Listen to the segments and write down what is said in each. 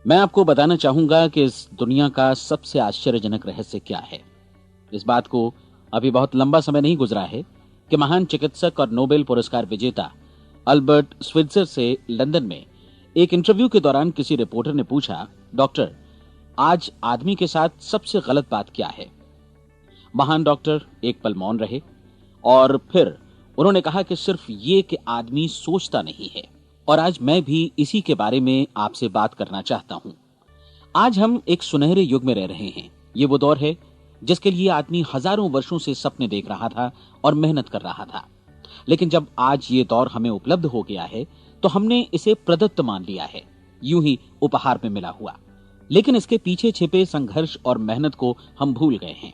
मैं आपको बताना चाहूंगा कि इस दुनिया का सबसे आश्चर्यजनक रहस्य क्या है। इस बात को अभी बहुत लंबा समय नहीं गुजरा है कि महान चिकित्सक और नोबेल पुरस्कार विजेता अल्बर्ट स्विट्जर से लंदन में एक इंटरव्यू के दौरान किसी रिपोर्टर ने पूछा, डॉक्टर, आज आदमी के साथ सबसे गलत बात क्या है। महान डॉक्टर एक पल मौन रहे और फिर उन्होंने कहा कि सिर्फ ये कि आदमी सोचता नहीं है। और आज मैं भी इसी के बारे में आपसे बात करना चाहता हूं। आज हम एक सुनहरे युग में रह रहे हैं। ये वो दौर है जिसके लिए आदमी हजारों वर्षों से सपने देख रहा था और मेहनत कर रहा था। लेकिन जब आज ये दौर हमें उपलब्ध हो गया है तो हमने इसे प्रदत्त मान लिया है, यूं ही उपहार में मिला हुआ। लेकिन इसके पीछे छिपे संघर्ष और मेहनत को हम भूल गए हैं।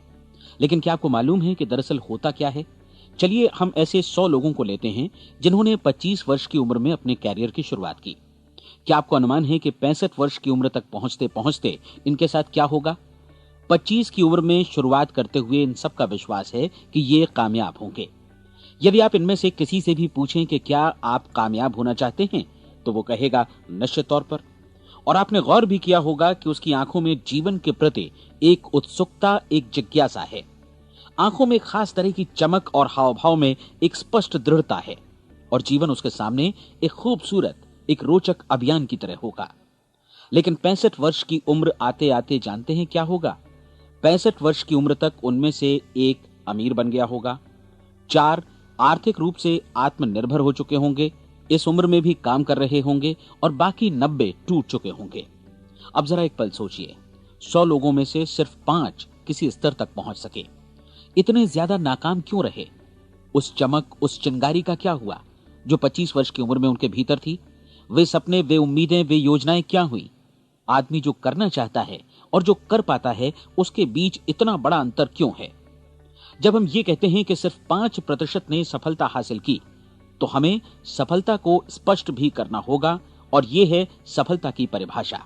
लेकिन क्या आपको मालूम है कि दरअसल होता क्या है? चलिए हम ऐसे 100 लोगों को लेते हैं जिन्होंने 25 वर्ष की उम्र में अपने कैरियर की शुरुआत की। क्या आपको अनुमान है कि 65 वर्ष की उम्र तक पहुंचते पहुंचते इनके साथ क्या होगा? 25 की उम्र में शुरुआत करते हुए इन सबका विश्वास है कि ये कामयाब होंगे। यदि आप इनमें से किसी से भी पूछें कि क्या आप कामयाब होना चाहते हैं, तो वो कहेगा निश्चित तौर पर। और आपने गौर भी किया होगा कि उसकी आंखों में जीवन के प्रति एक उत्सुकता, एक जिज्ञासा है। आंखों में एक खास तरह की चमक और हाव भाव में एक स्पष्ट दृढ़ता है और जीवन उसके सामने एक खूबसूरत, एक रोचक अभियान की तरह होगा। लेकिन 65 वर्ष की उम्र आते आते जानते हैं क्या होगा? 65 वर्ष की उम्र तक उनमें से एक अमीर बन गया होगा, 4 आर्थिक रूप से आत्मनिर्भर हो चुके होंगे, इस उम्र में भी काम कर रहे होंगे और बाकी 90 टूट चुके होंगे। अब जरा एक पल सोचिए, 100 लोगों में से सिर्फ 5 किसी स्तर तक पहुंच सके। इतने ज्यादा नाकाम क्यों रहे? उस चमक, उस चिंगारी का क्या हुआ जो 25 वर्ष की उम्र में उनके भीतर थी? वे सपने, वे उम्मीदें, वे योजनाएं क्या हुई? आदमी जो करना चाहता है और जो कर पाता है, उसके बीच इतना बड़ा अंतर क्यों है? जब हम ये कहते हैं कि सिर्फ 5% ने सफलता हासिल की, तो हमें सफलता को स्पष्ट भी करना होगा और यह है सफलता की परिभाषा।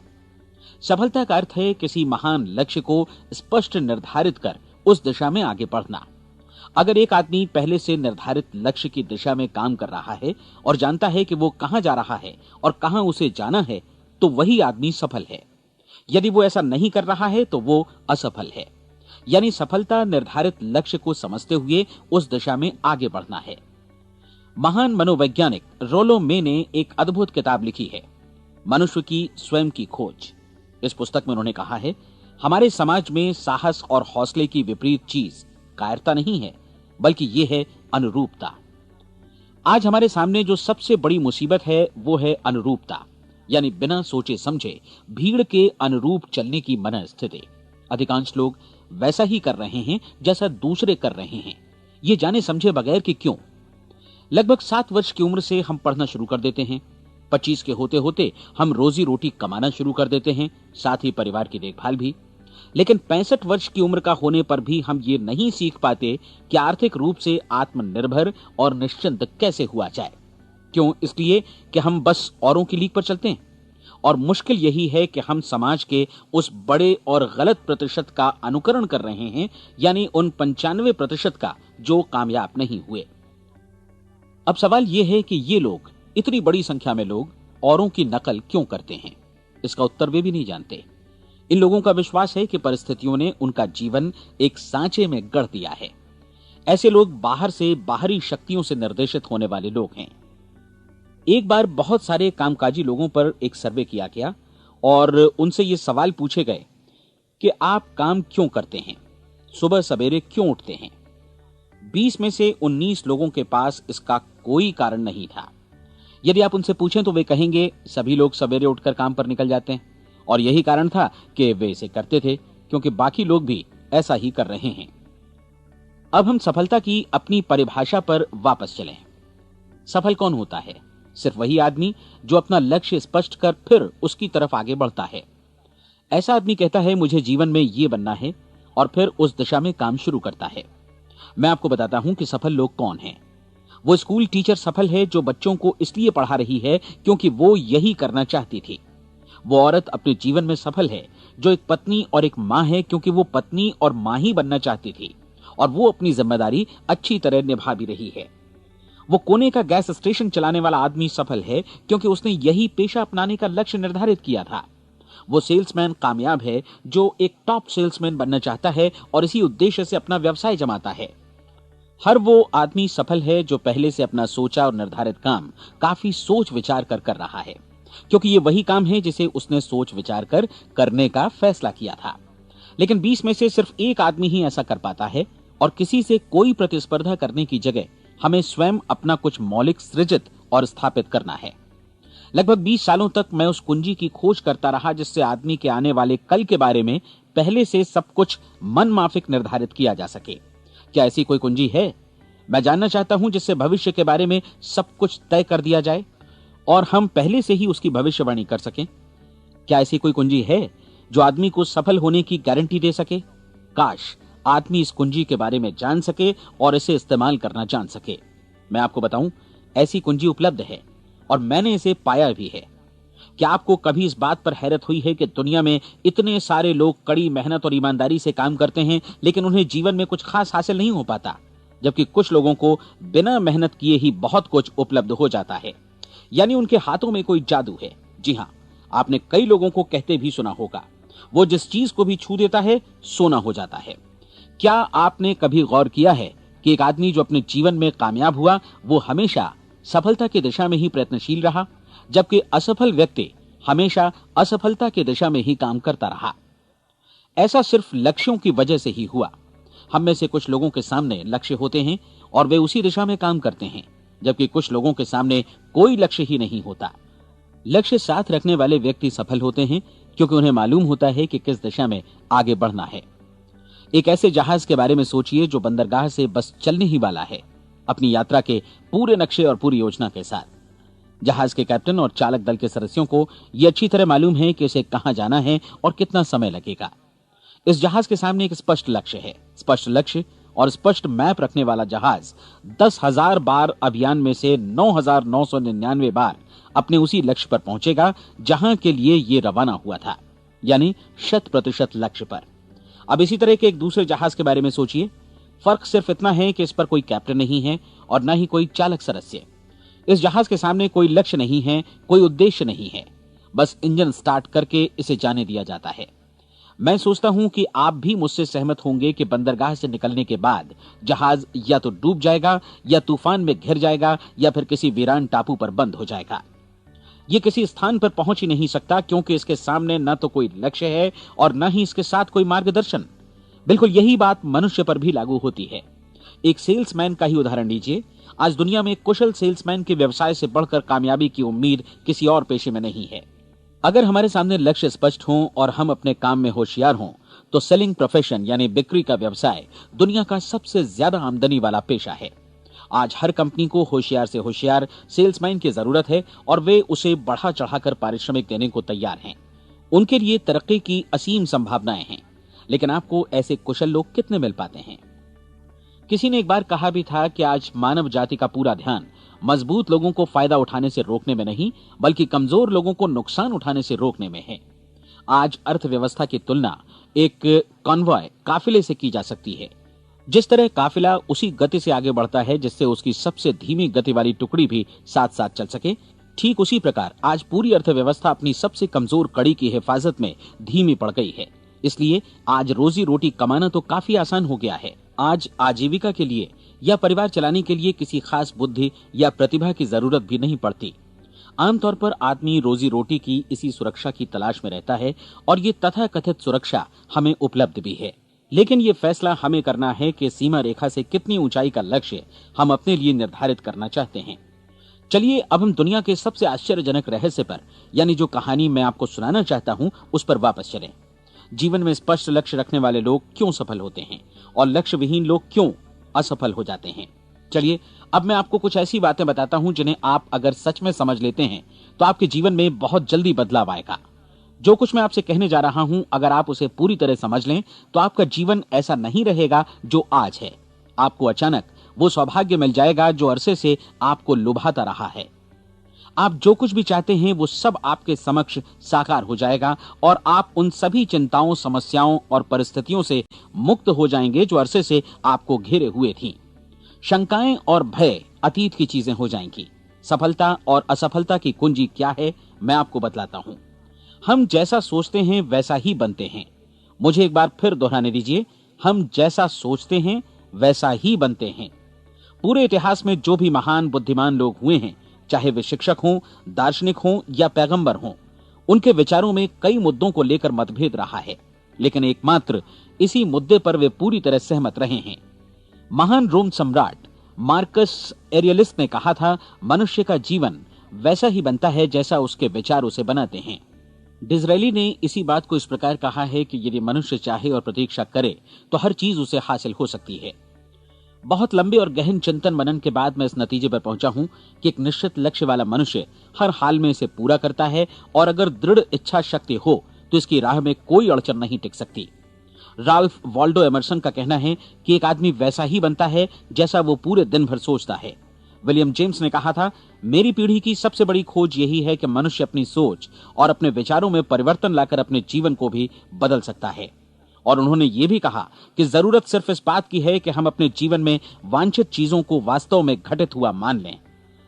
सफलता का अर्थ है किसी महान लक्ष्य को स्पष्ट निर्धारित कर उस दिशा में आगे बढ़ना। अगर एक आदमी पहले से निर्धारित लक्ष्य की दिशा में काम कर रहा है और जानता है कि वो कहां जा रहा है और कहां उसे जाना है, तो वही आदमी सफल है। यदि वो ऐसा नहीं कर रहा है तो वो असफल है। यानी सफलता निर्धारित लक्ष्य को समझते हुए उस दिशा में आगे बढ़ना है। महान मनोवैज्ञानिक रोलो मे ने एक अद्भुत किताब लिखी है, मनुष्य की स्वयं की खोज। इस पुस्तक में उन्होंने कहा है, हमारे समाज में साहस और हौसले की विपरीत चीज कायरता नहीं है, बल्कि यह है अनुरूपता। आज हमारे सामने जो सबसे बड़ी मुसीबत है वो है अनुरूपता, यानी बिना सोचे समझे भीड़ के अनुरूप चलने की मनस्थिति। अधिकांश लोग वैसा ही कर रहे हैं जैसा दूसरे कर रहे हैं, ये जाने समझे बगैर कि क्यों। लगभग 7 वर्ष की उम्र से हम पढ़ना शुरू कर देते हैं। 25 के होते होते हम रोजी रोटी कमाना शुरू कर देते हैं, साथ ही परिवार की देखभाल भी। लेकिन 65 वर्ष की उम्र का होने पर भी हम ये नहीं सीख पाते कि आर्थिक रूप से आत्मनिर्भर और निश्चिंत कैसे हुआ जाए। क्यों? इसलिए कि हम बस औरों की लीक पर चलते हैं। और मुश्किल यही है कि हम समाज के उस बड़े और गलत प्रतिशत का अनुकरण कर रहे हैं, यानी उन 95% का जो कामयाब नहीं हुए। अब सवाल यह है कि ये लोग, इतनी बड़ी संख्या में लोग, औरों की नकल क्यों करते हैं? इसका उत्तर वे भी नहीं जानते। इन लोगों का विश्वास है कि परिस्थितियों ने उनका जीवन एक सांचे में गढ़ दिया है। ऐसे लोग बाहर से, बाहरी शक्तियों से निर्देशित होने वाले लोग हैं। एक बार बहुत सारे कामकाजी लोगों पर एक सर्वे किया गया और उनसे ये सवाल पूछे गए कि आप काम क्यों करते हैं, सुबह सवेरे क्यों उठते हैं? 20 में से 19 लोगों के पास इसका कोई कारण नहीं था। यदि आप उनसे पूछें तो वे कहेंगे सभी लोग सवेरे उठकर काम पर निकल जाते हैं और यही कारण था कि वे इसे करते थे क्योंकि बाकी लोग भी ऐसा ही कर रहे हैं। अब हम सफलता की अपनी परिभाषा पर वापस चलें। सफल कौन होता है? सिर्फ वही आदमी जो अपना लक्ष्य स्पष्ट कर फिर उसकी तरफ आगे बढ़ता है। ऐसा आदमी कहता है मुझे जीवन में ये बनना है और फिर उस दिशा में काम शुरू करता है। मैं आपको बताता हूं कि सफल लोग कौन हैं। वो स्कूल टीचर सफल है जो बच्चों को इसलिए पढ़ा रही है क्योंकि वो यही करना चाहती थी। वो औरत अपने जीवन में सफल है जो एक पत्नी और एक मां है क्योंकि वो पत्नी और मां ही बनना चाहती थी और वो अपनी जिम्मेदारी अच्छी तरह निभा भी रही है। वो कोने का गैस स्टेशन चलाने वाला आदमी सफल है क्योंकि उसने यही पेशा अपनाने का लक्ष्य निर्धारित किया था। वो सेल्समैन कामयाब है जो एक टॉप सेल्समैन बनना चाहता है और इसी उद्देश्य से अपना व्यवसाय जमाता है। हर वो आदमी सफल है जो पहले से अपना सोचा और निर्धारित काम काफी सोच विचार कर रहा है, क्योंकि ये वही काम है जिसे उसने सोच विचार कर करने का फैसला किया था। लेकिन 20 में से सिर्फ एक आदमी ही ऐसा कर पाता है, और किसी से कोई प्रतिस्पर्धा करने की जगह हमें स्वयं अपना कुछ मौलिक सृजित और स्थापित करना है। लगभग 20 सालों तक मैं उस कुंजी की खोज करता रहा जिससे आदमी के आने वाले कल के बारे में पहले से सब कुछ मन माफिक निर्धारित किया जा सके। क्या ऐसी कोई कुंजी है? मैं जानना चाहता हूं जिससे भविष्य के बारे में सब कुछ तय कर दिया जाए और हम पहले से ही उसकी भविष्यवाणी कर सकें। क्या ऐसी कोई कुंजी है जो आदमी को सफल होने की गारंटी दे सके? काश आदमी इस कुंजी के बारे में जान सके और इसे इस्तेमाल करना जान सके। मैं आपको बताऊं, ऐसी कुंजी उपलब्ध है और मैंने इसे पाया भी है। क्या आपको कभी इस बात पर हैरत हुई है कि दुनिया में इतने सारे लोग कड़ी मेहनत और ईमानदारी से काम करते हैं, लेकिन उन्हें जीवन में कुछ खास हासिल नहीं हो पाता, जबकि कुछ लोगों को बिना मेहनत किए ही बहुत कुछ उपलब्ध हो जाता है। यानी उनके हाथों में कोई जादू है। जी हां, आपने कई लोगों को कहते भी सुना होगा, वो जिस चीज को भी छू देता है सोना हो जाता है। क्या आपने कभी गौर किया है कि एक आदमी जो अपने जीवन में कामयाब हुआ वो हमेशा सफलता की दिशा में ही प्रयत्नशील रहा, जबकि असफल व्यक्ति हमेशा असफलता की दिशा में ही काम करता रहा? ऐसा सिर्फ लक्ष्यों की वजह से ही हुआ। हम में से कुछ लोगों के सामने लक्ष्य होते हैं और वे उसी दिशा में काम करते हैं, जबकि कुछ लोगों के सामने कोई लक्ष्य ही नहीं होता। लक्ष्य साथ रखने वाले व्यक्ति सफल होते हैं क्योंकि उन्हें मालूम होता है कि किस दिशा में आगे बढ़ना है। एक ऐसे जहाज के बारे में सोचिए जो बंदरगाह से बस चलने ही वाला है, अपनी यात्रा के पूरे नक्शे और पूरी योजना के साथ। जहाज के कैप्टन और चालक दल के सदस्यों को यह अच्छी तरह मालूम है कि उसे कहां जाना है और कितना समय लगेगा। इस जहाज के सामने एक स्पष्ट लक्ष्य है। स्पष्ट लक्ष्य और स्पष्ट मैप रखने वाला जहाज 10,000 बार अभियान में से 9,999 बार अपने उसी लक्ष्य पर पहुंचेगा जहां के लिए ये रवाना हुआ था, यानी 100% लक्ष्य पर। अब इसी तरह के एक दूसरे जहाज के बारे में सोचिए। फर्क सिर्फ इतना है कि इस पर कोई कैप्टन नहीं है और न ही कोई चालक सदस्य। इस जहाज के सामने कोई लक्ष्य नहीं है, कोई उद्देश्य नहीं है, बस इंजन स्टार्ट करके इसे जाने दिया जाता है। मैं सोचता हूं कि आप भी मुझसे सहमत होंगे कि बंदरगाह से निकलने के बाद जहाज या तो डूब जाएगा या तूफान में घिर जाएगा या फिर किसी वीरान टापू पर बंद हो जाएगा। ये किसी स्थान पर पहुंच ही नहीं सकता क्योंकि इसके सामने न तो कोई लक्ष्य है और न ही इसके साथ कोई मार्गदर्शन। बिल्कुल यही बात मनुष्य पर भी लागू होती है। एक सेल्समैन का ही उदाहरण लीजिए। आज दुनिया में कुशल सेल्समैन के व्यवसाय से बढ़कर कामयाबी की उम्मीद किसी और पेशे में नहीं है। अगर हमारे सामने लक्ष्य स्पष्ट हों और हम अपने काम में होशियार हों तो सेलिंग प्रोफेशन यानी बिक्री का व्यवसाय दुनिया का सबसे ज्यादा आमदनी वाला पेशा है। आज हर कंपनी को होशियार से होशियार सेल्समैन की जरूरत है और वे उसे बढ़ा चढ़ाकर पारिश्रमिक देने को तैयार हैं। उनके लिए तरक्की की असीम संभावनाएं हैं, लेकिन आपको ऐसे कुशल लोग कितने मिल पाते हैं? किसी ने एक बार कहा भी था कि आज मानव जाति का पूरा ध्यान मजबूत लोगों को फायदा उठाने से रोकने में नहीं, बल्कि कमजोर लोगों को नुकसान उठाने से रोकने में है। आज अर्थव्यवस्था की तुलना एक कॉन्वॉय काफिले से की जा सकती है। जिस तरह काफिला उसी गति से आगे बढ़ता है जिससे उसकी सबसे धीमी गति वाली टुकड़ी भी साथ साथ चल सके, ठीक उसी प्रकार आज पूरी अर्थव्यवस्था अपनी सबसे कमजोर कड़ी की हिफाजत में धीमी पड़ गई है। इसलिए आज रोजी रोटी कमाना तो काफी आसान हो गया है। आज आजीविका के लिए या परिवार चलाने के लिए किसी खास बुद्धि या प्रतिभा की जरूरत भी नहीं पड़ती। आमतौर पर आदमी रोजी रोटी की इसी सुरक्षा की तलाश में रहता है और ये तथाकथित सुरक्षा हमें उपलब्ध भी है। लेकिन ये फैसला हमें करना है कि सीमा रेखा से कितनी ऊंचाई का लक्ष्य हम अपने लिए निर्धारित करना चाहते हैं। चलिए अब हम दुनिया के सबसे आश्चर्यजनक रहस्य पर, यानी जो कहानी मैं आपको सुनाना चाहता हूं, उस पर वापस चलें। जीवन में स्पष्ट लक्ष्य रखने वाले लोग क्यों सफल होते हैं और लक्ष्य विहीन लोग क्यों असफल हो जाते हैं? चलिए अब मैं आपको कुछ ऐसी बातें बताता हूं जिन्हें आप अगर सच में समझ लेते हैं तो आपके जीवन में बहुत जल्दी बदलाव आएगा। जो कुछ मैं आपसे कहने जा रहा हूं, अगर आप उसे पूरी तरह समझ लें तो आपका जीवन ऐसा नहीं रहेगा जो आज है। आपको अचानक वो सौभाग्य मिल जाएगा जो अरसे से आपको लुभाता रहा है। आप जो कुछ भी चाहते हैं वो सब आपके समक्ष साकार हो जाएगा और आप उन सभी चिंताओं, समस्याओं और परिस्थितियों से मुक्त हो जाएंगे जो अरसे से आपको घेरे हुए थीं। शंकाएं और भय अतीत की चीजें हो जाएंगी। सफलता और असफलता की कुंजी क्या है, मैं आपको बतलाता हूं। हम जैसा सोचते हैं वैसा ही बनते हैं। मुझे एक बार फिर दोहराने दीजिए, हम जैसा सोचते हैं वैसा ही बनते हैं। पूरे इतिहास में जो भी महान बुद्धिमान लोग हुए हैं, चाहे वे शिक्षक हों, दार्शनिक हों या पैगंबर हों, उनके विचारों में कई मुद्दों को लेकर मतभेद रहा है, लेकिन एकमात्र इसी मुद्दे पर वे पूरी तरह सहमत रहे हैं। महान रोम सम्राट मार्कस एरियलिस ने कहा था, मनुष्य का जीवन वैसा ही बनता है जैसा उसके विचार उसे बनाते हैं। डिज़रायली ने इसी बात को इस प्रकार कहा है कि यदि मनुष्य चाहे और प्रतीक्षा करे तो हर चीज उसे हासिल हो सकती है। बहुत लंबे और गहन चिंतन मनन के बाद मैं इस नतीजे पर पहुंचा हूं कि एक निश्चित लक्ष्य वाला मनुष्य हर हाल में इसे पूरा करता है, और अगर दृढ़ इच्छा शक्ति हो तो इसकी राह में कोई अड़चन नहीं टिक सकती। राल्फ वॉल्डो एमर्सन का कहना है कि एक आदमी वैसा ही बनता है जैसा वो पूरे दिन भर सोचता है। विलियम जेम्स ने कहा था, मेरी पीढ़ी की सबसे बड़ी खोज यही है कि मनुष्य अपनी सोच और अपने विचारों में परिवर्तन लाकर अपने जीवन को भी बदल सकता है। और उन्होंने ये भी कहा कि जरूरत सिर्फ इस बात की है कि हम अपने जीवन में वांछित चीजों को वास्तव में घटित हुआ मान लें।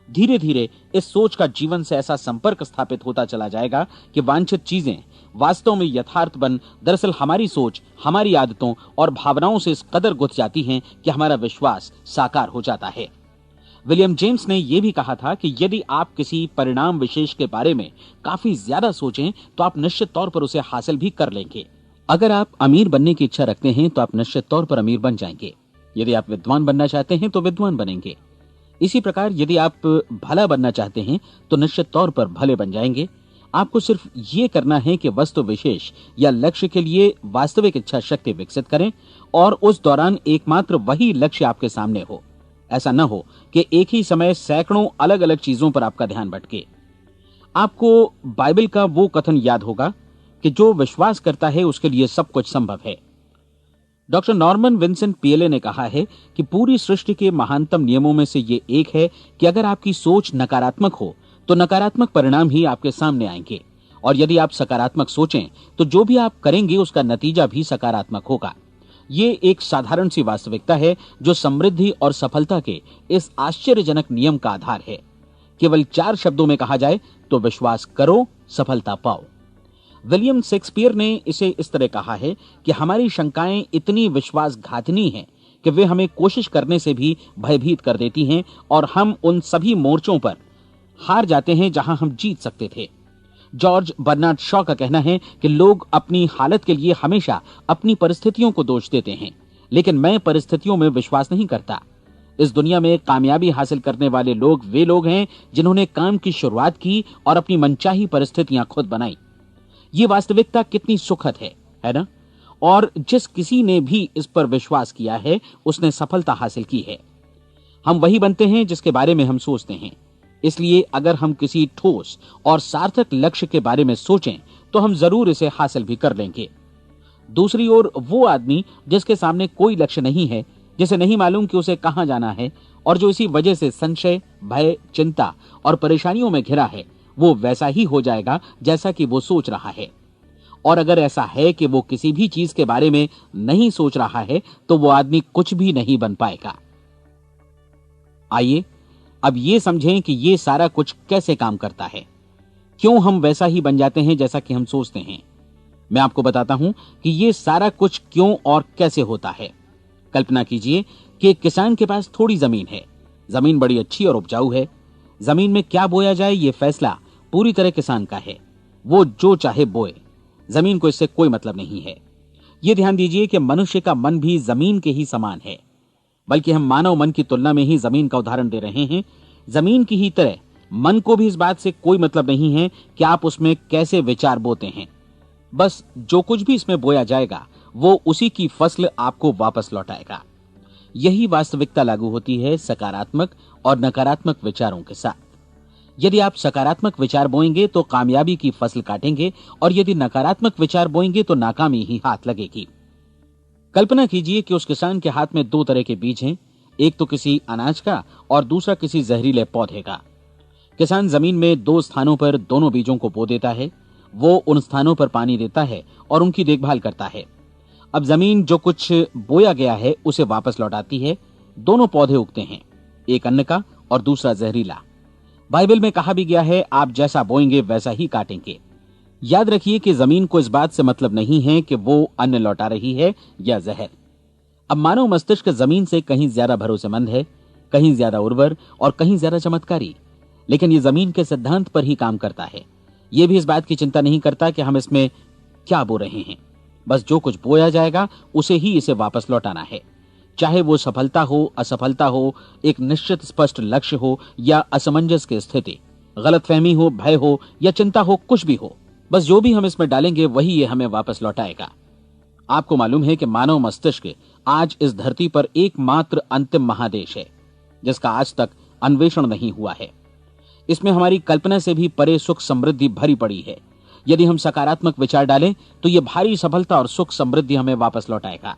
धीरे धीरे इस सोच का जीवन से ऐसा संपर्क स्थापित होता चला जाएगा कि वांछित चीजें वास्तव में यथार्थ बन दरअसल हमारी सोच, हमारी आदतों और भावनाओं से इस कदर गुथ जाती हैं कि हमारा विश्वास साकार हो जाता है। विलियम जेम्स ने यह भी कहा था कि यदि आप किसी परिणाम विशेष के बारे में काफी ज्यादा सोचें तो आप निश्चित तौर पर उसे हासिल भी कर लेंगे। अगर आप अमीर बनने की इच्छा रखते हैं तो आप निश्चित तौर पर अमीर बन जाएंगे। यदि आप विद्वान बनना चाहते हैं तो विद्वान बनेंगे। इसी प्रकार यदि आप भला बनना चाहते हैं तो निश्चित तौर पर भले बन जाएंगे। आपको सिर्फ ये करना है कि वस्तु विशेष या लक्ष्य के लिए वास्तविक इच्छा शक्ति विकसित करें, और उस दौरान एकमात्र वही लक्ष्य आपके सामने हो। ऐसा न हो कि एक ही समय सैकड़ों अलग अलग चीजों पर आपका ध्यान भटके। आपको बाइबल का वो कथन याद होगा कि जो विश्वास करता है उसके लिए सब कुछ संभव है। डॉक्टर नॉर्मन विंसेंट पीएले ने कहा है कि पूरी सृष्टि के महानतम नियमों में से ये एक है कि अगर आपकी सोच नकारात्मक हो तो नकारात्मक परिणाम ही आपके सामने आएंगे, और यदि आप सकारात्मक सोचें तो जो भी आप करेंगे उसका नतीजा भी सकारात्मक होगा। ये एक साधारण सी वास्तविकता है जो समृद्धि और सफलता के इस आश्चर्यजनक नियम का आधार है। केवल 4 शब्दों में कहा जाए तो विश्वास करो, सफलता पाओ। विलियम शेक्सपियर ने इसे इस तरह कहा है कि हमारी शंकाएं इतनी विश्वासघातिनी हैं कि वे हमें कोशिश करने से भी भयभीत कर देती हैं, और हम उन सभी मोर्चों पर हार जाते हैं जहां हम जीत सकते थे। जॉर्ज बर्नार्ड शॉ का कहना है कि लोग अपनी हालत के लिए हमेशा अपनी परिस्थितियों को दोष देते हैं, लेकिन मैं परिस्थितियों में विश्वास नहीं करता। इस दुनिया में कामयाबी हासिल करने वाले लोग वे लोग हैं जिन्होंने काम की शुरुआत की और अपनी मनचाही परिस्थितियां खुद बनाई। ये वास्तविकता कितनी सुखद है ना? और जिस किसी ने भी इस पर विश्वास किया है उसने सफलता हासिल की है। हम वही बनते हैं जिसके बारे में हम सोचते हैं। इसलिए अगर हम किसी ठोस और सार्थक लक्ष्य के बारे में सोचें तो हम जरूर इसे हासिल भी कर लेंगे। दूसरी ओर वो आदमी जिसके सामने कोई लक्ष्य नहीं है, जिसे नहीं मालूम कि उसे कहां जाना है, और जो इसी वजह से संशय, भय, चिंता और परेशानियों में घिरा है, वो वैसा ही हो जाएगा जैसा कि वो सोच रहा है। और अगर ऐसा है कि वो किसी भी चीज के बारे में नहीं सोच रहा है तो वो आदमी कुछ भी नहीं बन पाएगा। आइए अब ये समझें कि ये सारा कुछ कैसे काम करता है, क्यों हम वैसा ही बन जाते हैं जैसा कि हम सोचते हैं। मैं आपको बताता हूं कि ये सारा कुछ क्यों और कैसे होता है। कल्पना कीजिए कि एक किसान के पास थोड़ी जमीन है। जमीन बड़ी अच्छी और उपजाऊ है। जमीन में क्या बोया जाए ये फैसला पूरी तरह किसान का है। वो जो चाहे बोए, जमीन को इससे कोई मतलब नहीं है। ये ध्यान दीजिए कि मनुष्य का मन भी जमीन के ही समान है, बल्कि हम मानव मन की तुलना में ही जमीन का उदाहरण दे रहे हैं। जमीन की ही तरह मन को भी इस बात से कोई मतलब नहीं है कि आप उसमें कैसे विचार बोते हैं। बस जो कुछ भी इसमें बोया जाएगा वो उसी की फसल आपको वापस लौटाएगा। यही वास्तविकता लागू होती है सकारात्मक और नकारात्मक विचारों के साथ। यदि आप सकारात्मक विचार बोएंगे तो कामयाबी की फसल काटेंगे, और यदि नकारात्मक विचार बोएंगे तो नाकामी ही हाथ लगेगी। कल्पना कीजिए कि उस किसान के हाथ में 2 तरह के बीज हैं, एक तो किसी अनाज का और दूसरा किसी जहरीले पौधे का। किसान जमीन में 2 स्थानों पर दोनों बीजों को बो देता है। वो उन स्थानों पर पानी देता है और उनकी देखभाल करता है। अब जमीन जो कुछ बोया गया है उसे वापस लौटाती है। दोनों पौधे उगते हैं, एक अन्न का और दूसरा जहरीला। बाइबल में कहा भी गया है, आप जैसा बोएंगे वैसा ही काटेंगे। याद रखिए कि जमीन को इस बात से मतलब नहीं है कि वो अन्न लौटा रही है या जहर। अब मानव मस्तिष्क जमीन से कहीं ज्यादा भरोसेमंद है, कहीं ज्यादा उर्वर और कहीं ज्यादा चमत्कारी, लेकिन ये जमीन के सिद्धांत पर ही काम करता है। ये भी इस बात की चिंता नहीं करता कि हम इसमें क्या बो रहे हैं। बस जो कुछ बोया जाएगा उसे ही इसे वापस लौटाना है, चाहे वो सफलता हो, असफलता हो, एक निश्चित स्पष्ट लक्ष्य हो या असमंजस की स्थिति, गलतफहमी हो, भय हो या चिंता हो, कुछ भी हो। बस जो भी हम इसमें डालेंगे वही ये हमें वापस लौटाएगा। आपको मालूम है कि मानव मस्तिष्क आज इस धरती पर एकमात्र अंतिम महादेश है जिसका आज तक अन्वेषण नहीं हुआ है। इसमें हमारी कल्पना से भी परे सुख समृद्धि भरी पड़ी है। यदि हम सकारात्मक विचार डालें तो यह भारी सफलता और सुख समृद्धि हमें वापस लौटाएगा।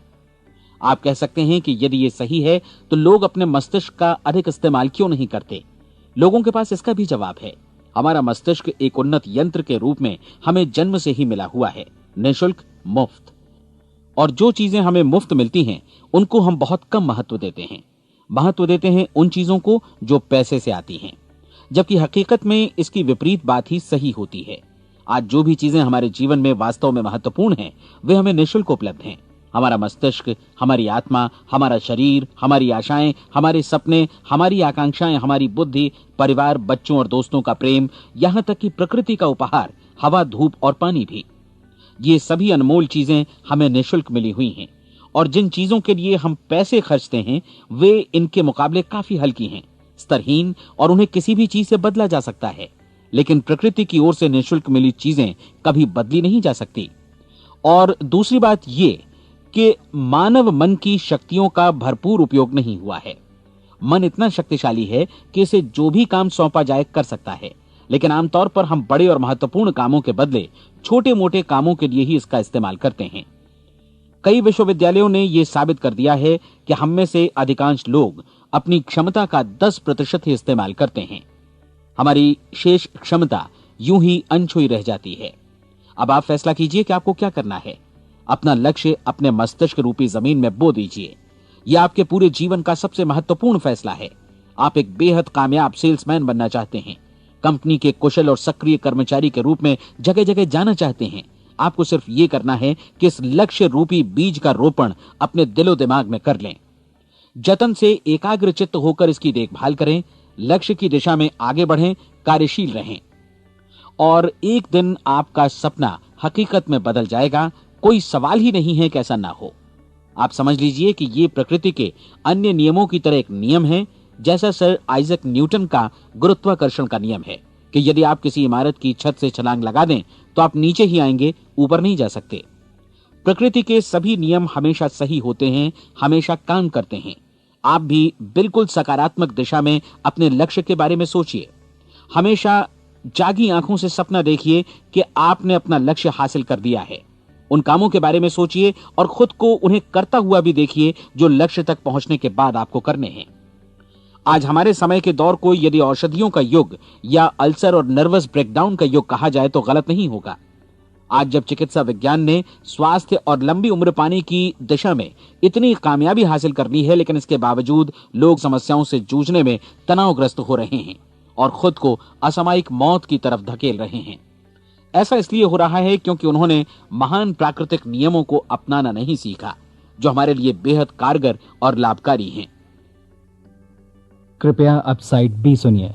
आप कह सकते हैं कि यदि ये सही है तो लोग अपने मस्तिष्क का अधिक इस्तेमाल क्यों नहीं करते? लोगों के पास इसका भी जवाब है। हमारा मस्तिष्क एक उन्नत यंत्र के रूप में हमें जन्म से ही मिला हुआ है, निःशुल्क, मुफ्त। और जो चीजें हमें मुफ्त मिलती हैं उनको हम बहुत कम महत्व देते हैं। महत्व देते हैं उन चीजों को जो पैसे से आती हैं, जबकि हकीकत में इसकी विपरीत बात ही सही होती है। आज जो भी चीजें हमारे जीवन में वास्तव में महत्वपूर्ण हैं वे हमें निःशुल्क उपलब्ध हैं। हमारा मस्तिष्क, हमारी आत्मा, हमारा शरीर, हमारी आशाएं, हमारे सपने, हमारी आकांक्षाएं, हमारी बुद्धि, परिवार, बच्चों और दोस्तों का प्रेम, यहां तक कि प्रकृति का उपहार, हवा, धूप और पानी भी। ये सभी अनमोल चीजें हमें निःशुल्क मिली हुई हैं, और जिन चीजों के लिए हम पैसे खर्चते हैं वे इनके मुकाबले काफी हल्की हैं, स्तरहीन, और उन्हें किसी भी चीज से बदला जा सकता है। लेकिन प्रकृति की ओर से निःशुल्क मिली चीजें कभी बदली नहीं जा सकती। और दूसरी बात ये कि मानव मन की शक्तियों का भरपूर उपयोग नहीं हुआ है। मन इतना शक्तिशाली है कि इसे जो भी काम सौंपा जाए कर सकता है, लेकिन आमतौर पर हम बड़े और महत्वपूर्ण कामों के बदले छोटे मोटे कामों के लिए ही इसका इस्तेमाल करते हैं। कई विश्वविद्यालयों ने यह साबित कर दिया है कि हम में से अधिकांश लोग अपनी क्षमता का 10% ही इस्तेमाल करते हैं। हमारी शेष क्षमता यूं ही अनछुई रह जाती है। अब आप फैसला कीजिए कि आपको क्या करना है। अपना लक्ष्य अपने मस्तिष्क रूपी जमीन में बो दीजिए। यह आपके पूरे जीवन का सबसे महत्वपूर्ण फैसला है। आप एक बेहद कामयाब सेल्समैन बनना चाहते हैं, कंपनी के कुशल और सक्रिय कर्मचारी के रूप में जगह जगह जाना चाहते हैं। आपको सिर्फ ये करना है कि इस लक्ष्य रूपी बीज का रोपण अपने दिलो दिमाग में कर लें। जतन से एकाग्रचित्त होकर इसकी देखभाल करें, लक्ष्य की दिशा में आगे बढ़ें, कार्यशील रहें, और एक दिन आपका सपना हकीकत में बदल जाएगा। कोई सवाल ही नहीं है कि ऐसा ना हो। आप समझ लीजिए कि ये प्रकृति के अन्य नियमों की तरह एक नियम है, जैसा सर आइजक न्यूटन का गुरुत्वाकर्षण का नियम है कि यदि आप किसी इमारत की छत से छलांग लगा दें तो आप नीचे ही आएंगे, ऊपर नहीं जा सकते। प्रकृति के सभी नियम हमेशा सही होते हैं, हमेशा काम करते हैं। आप भी बिल्कुल सकारात्मक दिशा में अपने लक्ष्य के बारे में सोचिए। हमेशा जागी आंखों से सपना देखिए कि आपने अपना लक्ष्य हासिल कर दिया है। उन कामों के बारे में सोचिए और खुद को उन्हें करता हुआ भी देखिए जो लक्ष्य तक पहुंचने के बाद आपको करने हैं। आज हमारे समय के दौर को यदि औषधियों का युग या अल्सर और नर्वस ब्रेकडाउन का युग कहा जाए तो गलत नहीं होगा। आज जब चिकित्सा विज्ञान ने स्वास्थ्य और लंबी उम्र पाने की दिशा में इतनी कामयाबी हासिल कर ली है, लेकिन इसके बावजूद लोग समस्याओं से जूझने में तनावग्रस्त हो रहे हैं और खुद को असामयिक मौत की तरफ धकेल रहे हैं। ऐसा इसलिए हो रहा है क्योंकि उन्होंने महान प्राकृतिक नियमों को अपनाना नहीं सीखा, जो हमारे लिए बेहद कारगर और लाभकारी हैं। कृपया अब साइड बी सुनिए।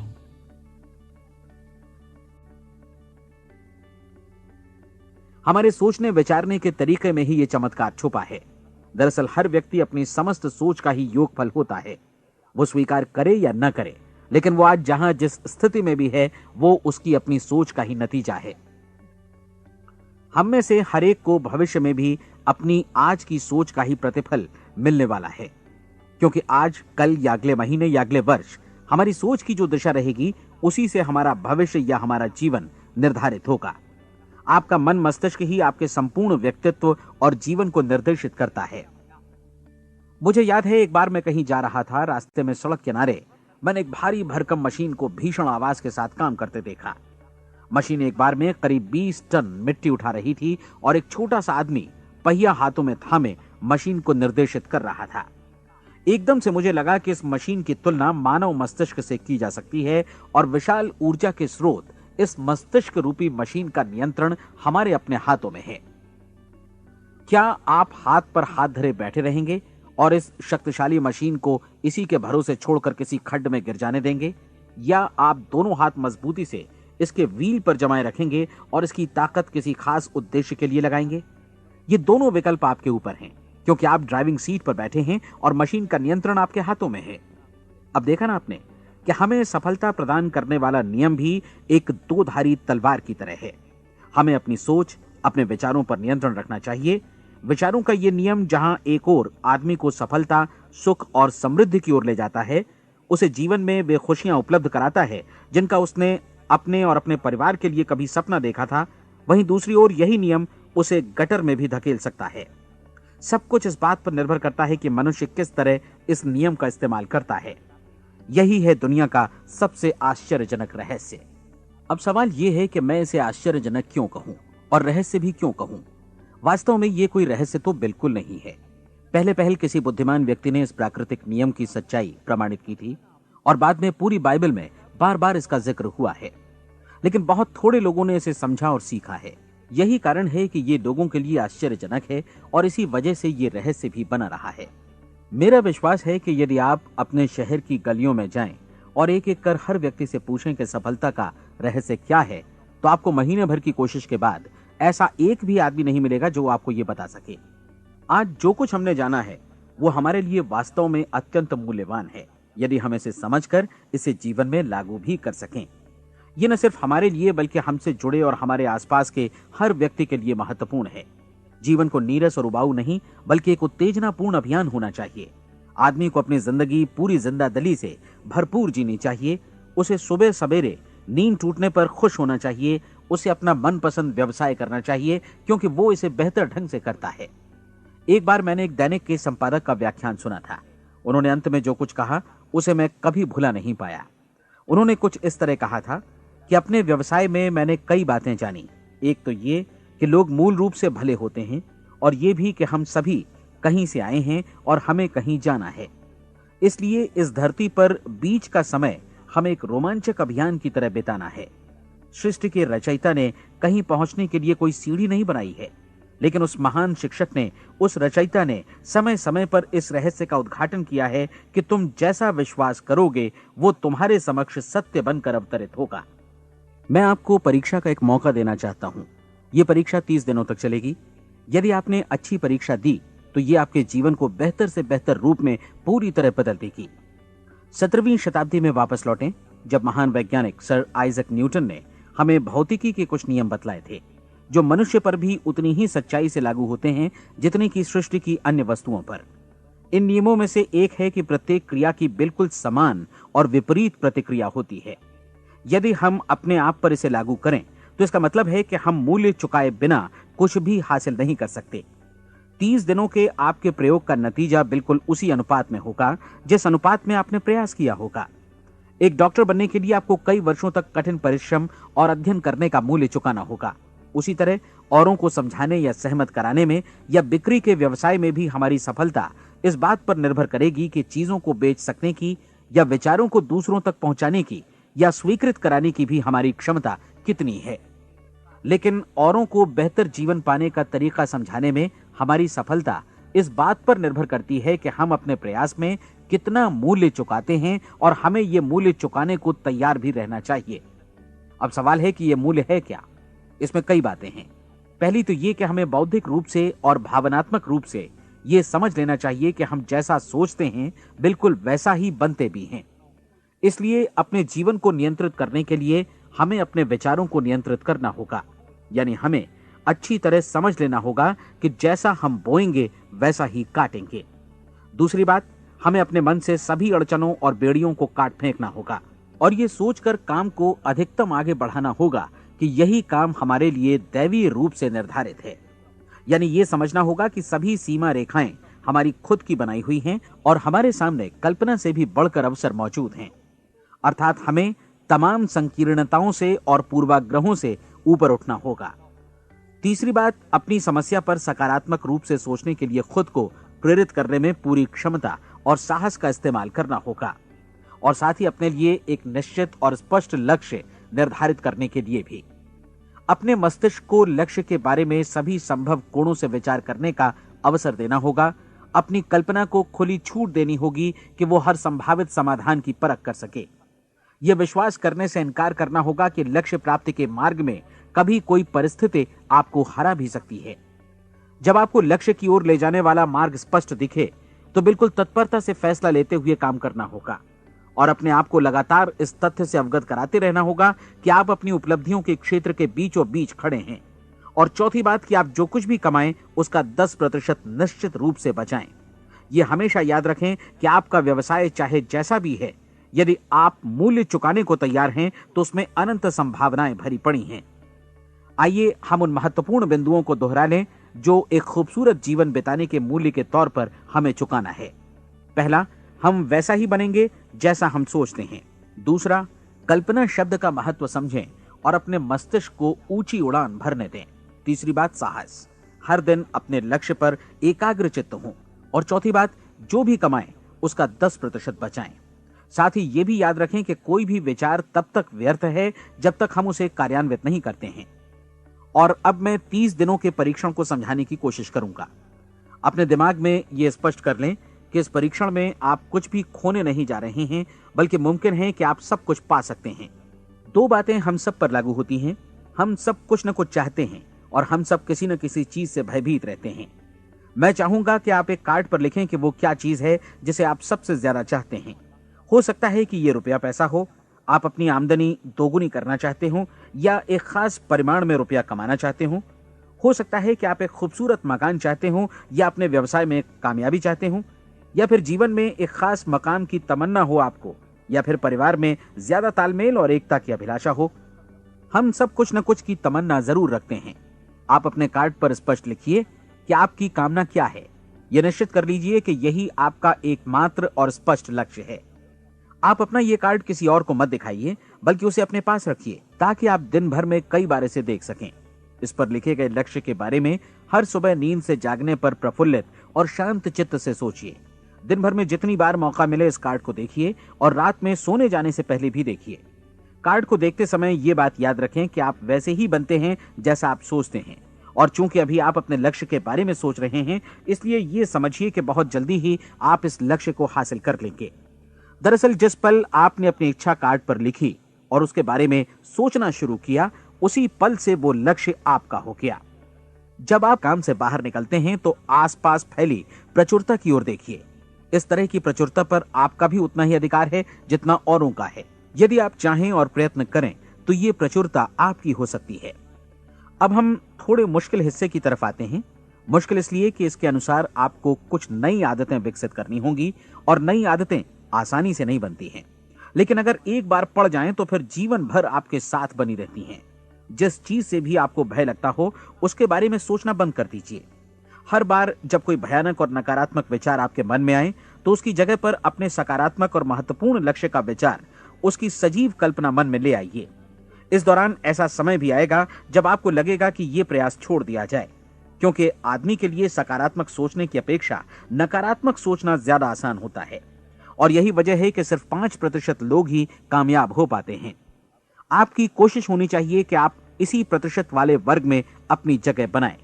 हमारे सोचने विचारने के तरीके में ही ये चमत्कार छुपा है। दरअसल हर व्यक्ति अपनी समस्त सोच का ही योगफल होता है। वो स्वीकार करे या न करे, लेकिन वो आज जहां जिस स्थिति में भी है वो उसकी अपनी सोच का ही नतीजा है। हम में से हर एक को भविष्य में भी अपनी आज की सोच का ही प्रतिफल मिलने वाला है, क्योंकि आज, कल या अगले महीने या अगले वर्ष हमारी सोच की जो दिशा रहेगी उसी से हमारा भविष्य या हमारा जीवन निर्धारित होगा। आपका मन मस्तिष्क ही आपके संपूर्ण व्यक्तित्व और जीवन को निर्देशित करता है। मुझे याद है एक बार मैं कहीं जा रहा था, रास्ते में सड़क किनारे मैंने एक भारी भरकम मशीन को भीषण आवाज के साथ काम करते देखा। मशीन एक बार में करीब 20 टन मिट्टी उठा रही थी और एक छोटा सा आदमी पहिया हाथों में थामे मशीन को निर्देशित कर रहा था। एकदम से मुझे लगा कि इस मशीन की तुलना मानव मस्तिष्क से की जा सकती है और विशाल ऊर्जा के स्रोत इस मस्तिष्क रूपी मशीन का नियंत्रण हमारे अपने हाथों में है। क्या आप हाथ पर हाथ धरे बैठे रहेंगे और इस शक्तिशाली मशीन को इसी के भरोसे छोड़कर किसी खड्ड में गिर जाने देंगे, या आप दोनों हाथ मजबूती से इसके व्हील पर जमाए रखेंगे और इसकी ताकत किसी खास उद्देश्य के लिए लगाएंगे? ये दोनों विकल्प आपके ऊपर हैं, क्योंकि आप ड्राइविंग सीट पर बैठे हैं और मशीन का नियंत्रण आपके हाथों में है। अब देखा ना आपने कि हमें सफलता प्रदान करने वाला नियम भी एक दो-धारी तलवार की तरह है। हमें अपनी सोच, अपने विचारों पर नियंत्रण रखना चाहिए। विचारों का ये नियम जहां एक ओर आदमी को सफलता, सुख और समृद्धि की ओर ले जाता है, उसे जीवन में वे खुशियां उपलब्ध कराता है जिनका उसने अपने और अपने परिवार के लिए कभी सपना देखा था, वहीं दूसरी ओर यही नियम उसे गटर में भी धकेल सकता है। सब कुछ इस बात पर निर्भर करता है कि मनुष्य किस तरह इस नियम का इस्तेमाल करता है। यही है दुनिया का सबसे आश्चर्यजनक रहस्य। अब सवाल यह है कि मैं इसे आश्चर्यजनक क्यों कहूं और रहस्य भी क्यों कहूं? वास्तव में यह कोई रहस्य तो बिल्कुल नहीं है। पहले पहल किसी बुद्धिमान व्यक्ति ने इस प्राकृतिक नियम की सच्चाई प्रमाणित की थी और बाद में पूरी बाइबल में बार बार इसका जिक्र हुआ है, लेकिन बहुत थोड़े लोगों ने इसे समझा और सीखा है। यही कारण है कि ये लोगों के लिए आश्चर्यजनक है और इसी वजह से ये रहस्य भी बना रहा है। मेरा विश्वास है कि यदि आप अपने शहर की गलियों में जाएं और एक एक कर हर व्यक्ति से पूछें कि सफलता का रहस्य क्या है, तो आपको महीने भर की कोशिश के बाद ऐसा एक भी आदमी नहीं मिलेगा जो आपको ये बता सके। आज जो कुछ हमने जाना है वो हमारे लिए वास्तव में अत्यंत मूल्यवान है, यदि हम इसे समझकर इसे जीवन में लागू भी कर सकें। ये न सिर्फ हमारे लिए बल्कि हमसे जुड़े और हमारे आसपास के हर व्यक्ति के लिए महत्वपूर्ण है। जीवन को नीरस और उबाऊ नहीं बल्कि एक उत्तेजनापूर्ण अभियान होना चाहिए। आदमी को अपनी जिंदगी पूरी जिंदादिली से भरपूर जीनी चाहिए। उसे सुबह सवेरे नींद टूटने पर खुश होना चाहिए। उसे अपना मनपसंद व्यवसाय करना चाहिए, क्योंकि वो इसे बेहतर ढंग से करता है। एक बार मैंने एक दैनिक के संपादक का व्याख्यान सुना था। उन्होंने अंत में जो कुछ कहा उसे मैं कभी भुला नहीं पाया। उन्होंने कुछ इस तरह कहा था कि अपने व्यवसाय में मैंने कई बातें जानी। एक तो ये कि लोग मूल रूप से भले होते हैं, और ये भी कि हम सभी कहीं से आए हैं और हमें कहीं जाना है। इसलिए इस धरती पर बीच का समय हमें एक रोमांचक अभियान की तरह बिताना है। सृष्टि के रचयिता ने कहीं पहुंचने के लिए कोई सीढ़ी नहीं बनाई है, लेकिन उस महान शिक्षक ने, उस रचयिता ने समय समय पर इस रहस्य का उद्घाटन किया है कि तुम जैसा विश्वास करोगे वो तुम्हारे समक्ष सत्य बनकर अवतरित होगा। मैं आपको परीक्षा का एक मौका देना चाहता हूं। यह परीक्षा 30 दिनों तक चलेगी। यदि आपने अच्छी परीक्षा दी तो ये आपके जीवन को बेहतर से बेहतर रूप में पूरी तरह बदल देगी। 17वीं शताब्दी में वापस लौटें, जब महान वैज्ञानिक सर आइजक न्यूटन ने हमें भौतिकी के कुछ नियम बतलाए थे, जो मनुष्य पर भी उतनी ही सच्चाई से लागू होते हैं जितनी की सृष्टि की अन्य वस्तुओं पर। इन नियमों में से एक है कि प्रत्येक क्रिया की बिल्कुल समान और विपरीत प्रतिक्रिया होती है। यदि हम अपने आप पर इसे लागू करें तो इसका मतलब है कि हम मूल्य चुकाए बिना कुछ भी हासिल नहीं कर सकते। 30 दिनों के आपके प्रयोग का नतीजा बिल्कुल उसी अनुपात में होगा जिस अनुपात में आपने प्रयास किया होगा। एक डॉक्टर बनने के लिए आपको कई वर्षों तक कठिन परिश्रम और अध्ययन करने का मूल्य चुकाना होगा। उसी तरह औरों को समझाने या सहमत कराने में या बिक्री के व्यवसाय में भी हमारी सफलता इस बात पर निर्भर करेगी कि चीजों को बेच सकने की या विचारों को दूसरों तक पहुंचाने की या स्वीकृत कराने की भी हमारी क्षमता कितनी है। लेकिन औरों को बेहतर जीवन पाने का तरीका समझाने में हमारी सफलता इस बात पर निर्भर करती है कि हम अपने प्रयास में कितना मूल्य चुकाते हैं, और हमें यह मूल्य चुकाने को तैयार भी रहना चाहिए। अब सवाल है कि यह मूल्य है क्या? इसमें कई बातें हैं। पहली तो यह कि हमें बौद्धिक रूप से और भावनात्मक रूप से यह समझ लेना चाहिए कि हम जैसा सोचते हैं बिल्कुल वैसा ही बनते भी हैं। इसलिए अपने जीवन को नियंत्रित करने के लिए हमें अपने विचारों को नियंत्रित करना होगा। यानी हमें अच्छी तरह समझ लेना होगा कि जैसा हम बोएंगे वैसा ही काटेंगे। दूसरी बात, हमें अपने मन से सभी अड़चनों और बेड़ियों को काट फेंकना होगा और ये सोचकर काम को अधिकतम आगे बढ़ाना होगा कि यही काम हमारे लिए दैवीय रूप से निर्धारित है। यानी ये समझना होगा कि सभी सीमा रेखाएं हमारी खुद की बनाई हुई हैं और हमारे सामने कल्पना से भी बढ़कर अवसर मौजूद हैं। अर्थात हमें तमाम संकीर्णताओं से और पूर्वाग्रहों से ऊपर उठना होगा। तीसरी बात, अपनी समस्या पर सकारात्मक रूप से सोचने के लिए खुद को प्रेरित करने में पूरी क्षमता और साहस का इस्तेमाल करना होगा, और साथ ही अपने लिए एक निश्चित और स्पष्ट लक्ष्य निर्धारित करने के लिए भी। अपने मस्तिष्क को लक्ष्य के बारे में सभी संभव कोणों से विचार करने का अवसर देना होगा। अपनी कल्पना को खुली छूट देनी होगी कि वो हर संभावित समाधान की परख कर सके। यह विश्वास करने से इनकार करना होगा कि लक्ष्य प्राप्ति के मार्ग में कभी कोई परिस्थिति आपको हरा भी सकती है। जब आपको लक्ष्य की ओर ले जाने वाला मार्ग स्पष्ट दिखे तो बिल्कुल तत्परता से फैसला लेते हुए काम करना होगा और अपने आप को लगातार इस तथ्य से अवगत कराते रहना होगा कि आप अपनी उपलब्धियों के क्षेत्र के बीचों बीच खड़े हैं। और चौथी बात कि आप जो कुछ भी कमाएं उसका 10% निश्चित रूप से बचाएं। यह हमेशा याद रखें कि आपका व्यवसाय चाहे जैसा भी है, यदि आप मूल्य चुकाने को तैयार हैं तो उसमें अनंत संभावनाएं भरी पड़ी हैं। आइए हम उन महत्वपूर्ण बिंदुओं को दोहरा लें जो एक खूबसूरत जीवन बिताने के मूल्य के तौर पर हमें चुकाना है। पहला, हम वैसा ही बनेंगे जैसा हम सोचते हैं। दूसरा, कल्पना शब्द का महत्व समझें और अपने मस्तिष्क को ऊंची उड़ान भरने दें। तीसरी बात, साहस, हर दिन अपने लक्ष्य पर एकाग्र चित्त हों। और चौथी बात, जो भी कमाएं उसका 10% बचाएं। साथ ही ये भी याद रखें कि कोई भी विचार तब तक व्यर्थ है जब तक हम उसे कार्यान्वित नहीं करते हैं। और अब मैं 30 दिनों के परीक्षण को समझाने की कोशिश करूंगा। अपने दिमाग में यह स्पष्ट कर लें कि इस परीक्षण में आप कुछ भी खोने नहीं जा रहे हैं, बल्कि मुमकिन है कि आप सब कुछ पा सकते हैं। 2 बातें हम सब पर लागू होती हैं। हम सब कुछ न कुछ चाहते हैं और हम सब किसी न किसी चीज से भयभीत रहते हैं। मैं चाहूंगा कि आप एक कार्ड पर लिखें कि वो क्या चीज है जिसे आप सबसे ज्यादा चाहते हैं। हो सकता है कि ये रुपया पैसा हो, आप अपनी आमदनी दोगुनी करना चाहते हो, या एक खास परिमाण में रुपया कमाना चाहते हो सकता है कि आप एक खूबसूरत मकान चाहते हो, या अपने व्यवसाय में कामयाबी चाहते हो, या फिर जीवन में एक खास मकाम की तमन्ना हो आपको, या फिर परिवार में ज्यादा तालमेल और एकता की अभिलाषा हो। हम सब कुछ न कुछ की तमन्ना जरूर रखते हैं। आप अपने कार्ड पर स्पष्ट लिखिए कि आपकी कामना क्या है। यह निश्चित कर लीजिए कि यही आपका एकमात्र और स्पष्ट लक्ष्य है। आप अपना ये कार्ड किसी और को मत दिखाइए, बल्कि उसे अपने पास रखिए ताकि आप दिन भर में कई बार इसे देख सकें। इस पर लिखे गए लक्ष्य के बारे में हर सुबह नींद से जागने पर प्रफुल्लित और शांत चित्त से सोचिए। दिन भर में जितनी बार मौका मिले इस कार्ड को देखिए और रात में सोने जाने से पहले भी देखिए। कार्ड को देखते समय ये बात याद रखें कि आप वैसे ही बनते हैं जैसा आप सोचते हैं। और चूंकि अभी आप अपने लक्ष्य के बारे में सोच रहे हैं, इसलिए ये समझिए कि बहुत जल्दी ही आप इस लक्ष्य को हासिल कर लेंगे। दरअसल जिस पल आपने अपनी इच्छा कार्ड पर लिखी और उसके बारे में सोचना शुरू किया, उसी पल से वो लक्ष्य आपका हो गया। जब आप काम से बाहर निकलते हैं तो आसपास फैली प्रचुरता की ओर देखिए। इस तरह की प्रचुरता पर आपका भी उतना ही अधिकार है जितना औरों का है। यदि आप चाहें और प्रयत्न करें तो ये प्रचुरता आपकी हो सकती है। अब हम थोड़े मुश्किल हिस्से की तरफ आते हैं। मुश्किल इसलिए कि इसके अनुसार आपको कुछ नई आदतें विकसित करनी होंगी और नई आदतें आसानी से नहीं बनती हैं, लेकिन अगर एक बार पड़ जाएं तो फिर जीवन भर आपके साथ बनी रहती हैं। जिस चीज से भी आपको भय लगता हो उसके बारे में सोचना बंद कर दीजिए। हर बार जब कोई भयानक और नकारात्मक विचार आपके मन में आए तो उसकी जगह पर अपने सकारात्मक और महत्वपूर्ण लक्ष्य का विचार, उसकी सजीव कल्पना मन में ले आइए। इस दौरान ऐसा समय भी आएगा जब आपको लगेगा कि यह प्रयास छोड़ दिया जाए, क्योंकि आदमी के लिए सकारात्मक सोचने की अपेक्षा नकारात्मक सोचना ज्यादा आसान होता है। और यही वजह है कि सिर्फ 5% लोग ही कामयाब हो पाते हैं। आपकी कोशिश होनी चाहिए कि आप इसी प्रतिशत वाले वर्ग में अपनी जगह बनाएं।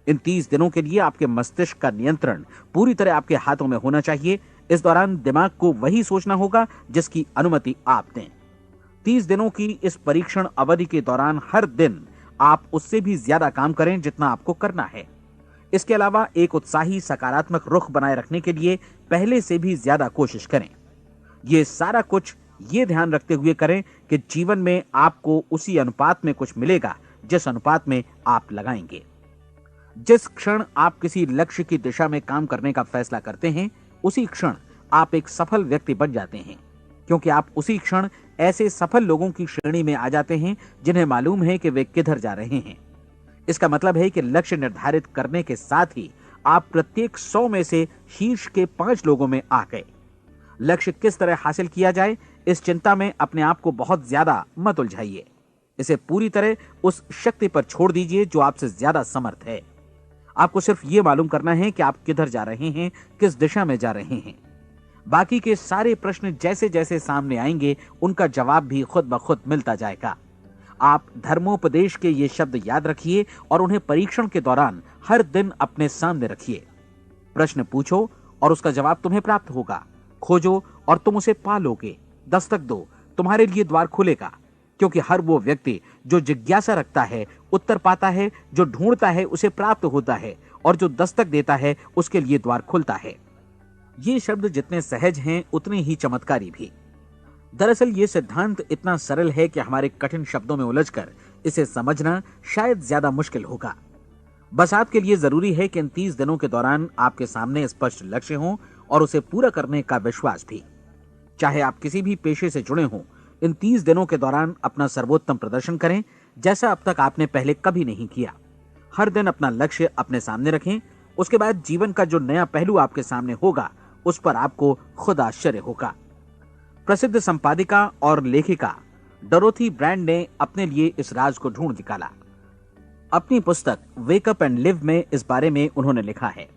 इन 30 दिनों के लिए आपके मस्तिष्क का नियंत्रण पूरी तरह आपके हाथों में होना चाहिए। इस दौरान दिमाग को वही सोचना होगा जिसकी अनुमति आप दें। 30 दिनों की इस परीक्षण अवधि के दौरान हर दिन आप उससे भी ज्यादा काम करें जितना आपको करना है। इसके अलावा एक उत्साही सकारात्मक रुख बनाए रखने के लिए पहले से भी ज्यादा कोशिश करें। ये सारा कुछ ये ध्यान रखते हुए करें कि जीवन में आपको उसी अनुपात में कुछ मिलेगा जिस अनुपात में आप लगाएंगे। जिस क्षण आप किसी लक्ष्य की दिशा में काम करने का फैसला करते हैं, उसी क्षण आप एक सफल व्यक्ति बन जाते हैं, क्योंकि आप उसी क्षण ऐसे सफल लोगों की श्रेणी में आ जाते हैं जिन्हें मालूम है कि वे किधर जा रहे हैं। इसका मतलब है कि लक्ष्य निर्धारित करने के साथ ही आप प्रत्येक 100 में से शीर्ष के 5 लोगों में आ गए। लक्ष्य किस तरह हासिल किया जाए, इस चिंता में अपने आप को बहुत ज्यादा मत उलझाइए। इसे पूरी तरह उस शक्ति पर छोड़ दीजिए जो आपसे ज्यादा समर्थ है। आपको सिर्फ ये मालूम करना है कि आप किधर जा रहे हैं, किस दिशा में जा रहे हैं। बाकी के सारे प्रश्न जैसे जैसे सामने आएंगे उनका जवाब भी खुद ब खुद मिलता जाएगा। आप धर्मोपदेश के ये शब्द याद रखिए और उन्हें परीक्षण के दौरान हर दिन अपने सामने रखिए। प्रश्न पूछो और उसका जवाब तुम्हें प्राप्त होगा। खोजो और तुम उसे पा लोगे। दस्तक दो, तुम्हारे लिए द्वार खुलेगा। क्योंकि हर वो व्यक्ति जो जिज्ञासा रखता है उत्तर पाता है, जो ढूंढता है उसे प्राप्त होता है, और जो दस्तक देता है उसके लिए द्वार खुलता है। ये शब्द जितने सहज हैं उतने ही चमत्कारी भी। दरअसल ये सिद्धांत इतना सरल है कि हमारे कठिन शब्दों में उलझकर इसे समझना शायद ज्यादा मुश्किल होगा। बस आपके लिए जरूरी है कि इन 30 दिनों के दौरान आपके सामने स्पष्ट लक्ष्य हो और उसे पूरा करने का विश्वास भी। चाहे आप किसी भी पेशे से जुड़े हों, इन 30 दिनों के दौरान अपना सर्वोत्तम प्रदर्शन करें, जैसा अब तक आपने पहले कभी नहीं किया। हर दिन अपना लक्ष्य अपने सामने रखें। उसके बाद जीवन का जो नया पहलू आपके सामने होगा उस पर आपको खुद आश्चर्य होगा। प्रसिद्ध संपादिका और लेखिका डोरोथी ब्रैंड ने अपने लिए इस राज को ढूंढ निकाला। अपनी पुस्तक वेक अप एंड लिव में इस बारे में उन्होंने लिखा है।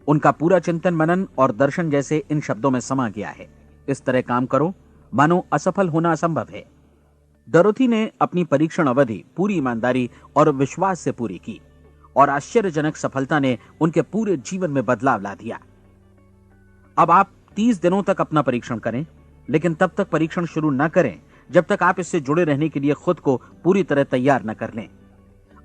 उनका पूरा चिंतन मनन और दर्शन जैसे इन शब्दों में समा गया है। इस तरह काम करो मानो असफल होना असंभव है। डोरोथी ने अपनी परीक्षण अवधि पूरी ईमानदारी और विश्वास से पूरी की और आश्चर्यजनक सफलता ने उनके पूरे जीवन में बदलाव ला दिया। अब आप 30 दिनों तक अपना परीक्षण करें, लेकिन तब तक परीक्षण शुरू न करें जब तक आप इससे जुड़े रहने के लिए खुद को पूरी तरह तैयार न कर लें।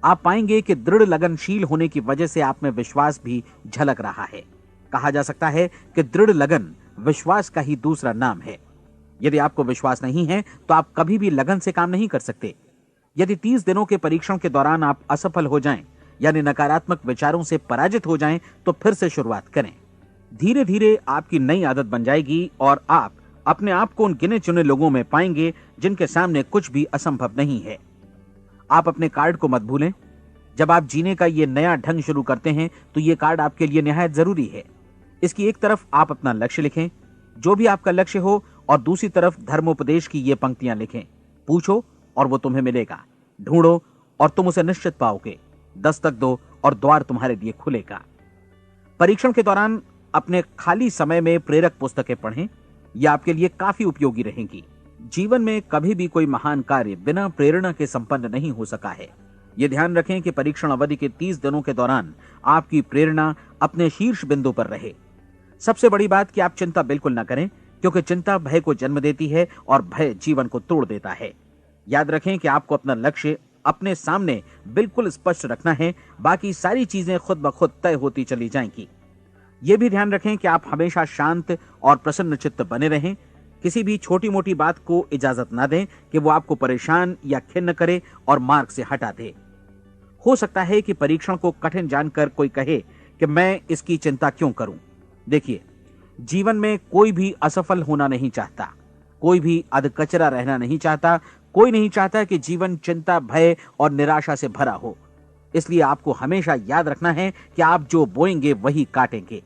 आप पाएंगे कि दृढ़ लगनशील होने की वजह से आप में विश्वास भी झलक रहा है। कहा जा सकता है कि दृढ़ लगन विश्वास का ही दूसरा नाम है। यदि आपको विश्वास नहीं है तो आप कभी भी लगन से काम नहीं कर सकते। यदि 30 दिनों के परीक्षण के दौरान आप असफल हो जाएं, यानी नकारात्मक विचारों से पराजित हो जाएं, तो फिर से शुरुआत करें। धीरे धीरे आपकी नई आदत बन जाएगी और आप अपने आप को उन गिने चुने लोगों में पाएंगे जिनके सामने कुछ भी असंभव नहीं है। आप अपने कार्ड को मत भूलें। जब आप जीने का ये नया ढंग शुरू करते हैं तो ये कार्ड आपके लिए निहायत जरूरी है। इसकी एक तरफ आप अपना लक्ष्य लिखें, जो भी आपका लक्ष्य हो, और दूसरी तरफ धर्मोपदेश की ये पंक्तियां लिखें। पूछो और वो तुम्हें मिलेगा। ढूंढो और तुम उसे निश्चित पाओगे। दस्तक दो और द्वार तुम्हारे लिए खुलेगा। परीक्षण के दौरान अपने खाली समय में प्रेरक पुस्तकें पढ़ें। यह आपके लिए काफी उपयोगी रहेंगी। जीवन में कभी भी कोई महान कार्य बिना प्रेरणा के संपन्न नहीं हो सका है। ये ध्यान रखें कि परीक्षण अवधि के 30 दिनों के दौरान आपकी प्रेरणा अपने शीर्ष बिंदु पर रहे। सबसे बड़ी बात कि आप चिंता बिल्कुल न करें, क्योंकि चिंता भय को जन्म देती है और भय जीवन को तोड़ देता है। याद रखें कि आपको अपना लक्ष्य अपने सामने बिल्कुल स्पष्ट रखना है। बाकी सारी चीजें खुद ब खुद तय होती चली जाएंगी। यह भी ध्यान रखें कि आप हमेशा शांत और प्रसन्न चित्त बने रहें। किसी भी छोटी मोटी बात को इजाजत ना दें कि वो आपको परेशान या खिन्न करे और मार्ग से हटा दे। हो सकता है कि परीक्षण को कठिन जानकर कोई कहे कि मैं इसकी चिंता क्यों करूं। देखिए, जीवन में कोई भी असफल होना नहीं चाहता, कोई भी अधकचरा रहना नहीं चाहता, कोई नहीं चाहता कि जीवन चिंता, भय और निराशा से भरा हो। इसलिए आपको हमेशा याद रखना है कि आप जो बोएंगे वही काटेंगे।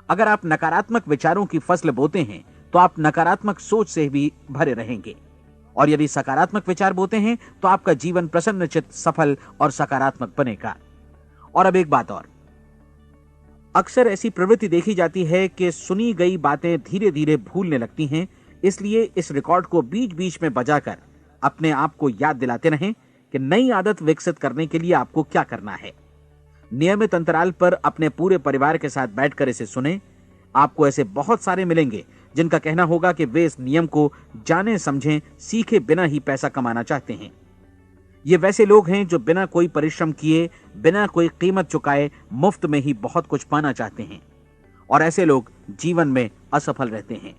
अगर आप नकारात्मक विचारों की फसल बोते हैं तो आप नकारात्मक सोच से भी भरे रहेंगे, और यदि सकारात्मक विचार बोते हैं तो आपका जीवन प्रसन्नचित्त, सफल और सकारात्मक बनेगा। और अब एक बात और, अक्सर ऐसी प्रवृत्ति देखी जाती है कि सुनी गई बातें धीरे धीरे भूलने लगती हैं। इसलिए इस रिकॉर्ड को बीच बीच में बजाकर अपने आप को याद दिलाते रहें कि नई आदत विकसित करने के लिए आपको क्या करना है। नियमित अंतराल पर अपने पूरे परिवार के साथ बैठकर इसे सुने। आपको ऐसे बहुत सारे मिलेंगे जिनका कहना होगा कि वे इस नियम को जाने समझें सीखे बिना ही पैसा कमाना चाहते हैं। ये वैसे लोग हैं जो बिना कोई परिश्रम किए, बिना कोई कीमत चुकाए मुफ्त में ही बहुत कुछ पाना चाहते हैं, और ऐसे लोग जीवन में असफल रहते हैं।